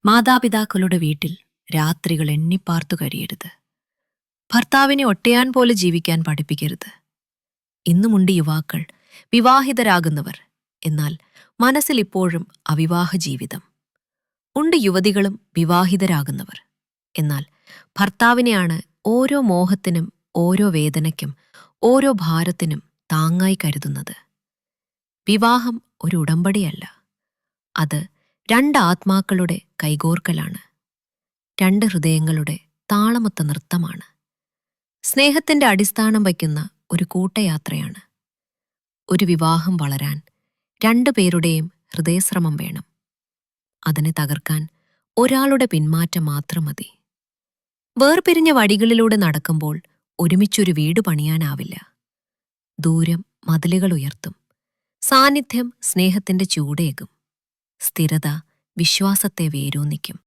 മാതാപിതാക്കളുടെ വീട്ടിൽ രാത്രികൾ എണ്ണിപ്പാർത്തു കഴിയരുത്. ഭർത്താവിനെ ഒട്ടയാൻ പോലെ ജീവിക്കാൻ പഠിപ്പിക്കരുത്. ഇന്നുമുണ്ട് യുവാക്കൾ, വിവാഹിതരാകുന്നവർ, എന്നാൽ മനസ്സിൽ ഇപ്പോഴും അവിവാഹ ജീവിതം. ഉണ്ട് യുവതികളും വിവാഹിതരാകുന്നവർ, എന്നാൽ ഭർത്താവിനെയാണ് ഓരോ മോഹത്തിനും, ഓരോ വേദനയ്ക്കും, ഓരോ ഭാരത്തിനും താങ്ങായി കരുതുന്നത്. വിവാഹം ഒരു ഉടമ്പടിയല്ല, അത് രണ്ട് ആത്മാക്കളുടെ കൈകോർക്കലാണ്. രണ്ട് ഹൃദയങ്ങളുടെ താളമൊത്ത നൃത്തമാണ്. സ്നേഹത്തിന്റെ അടിസ്ഥാനം വയ്ക്കുന്ന ഒരു കൂട്ടയാത്രയാണ്. ഒരു വിവാഹം വളരാൻ രണ്ടു പേരുടെയും ഹൃദയശ്രമം വേണം. അതിനെ തകർക്കാൻ ഒരാളുടെ പിന്മാറ്റം മാത്രം മതി. വേർപിരിഞ്ഞ വഴികളിലൂടെ നടക്കുമ്പോൾ ഒരുമിച്ചൊരു വീട് പണിയാനാവില്ല. ദൂരം മതിലുകൾ ഉയർത്തും, സാന്നിധ്യം സ്നേഹത്തിന്റെ ചൂടേകും, സ്ഥിരത വിശ്വാസത്തെ വേരൂന്നിക്കും.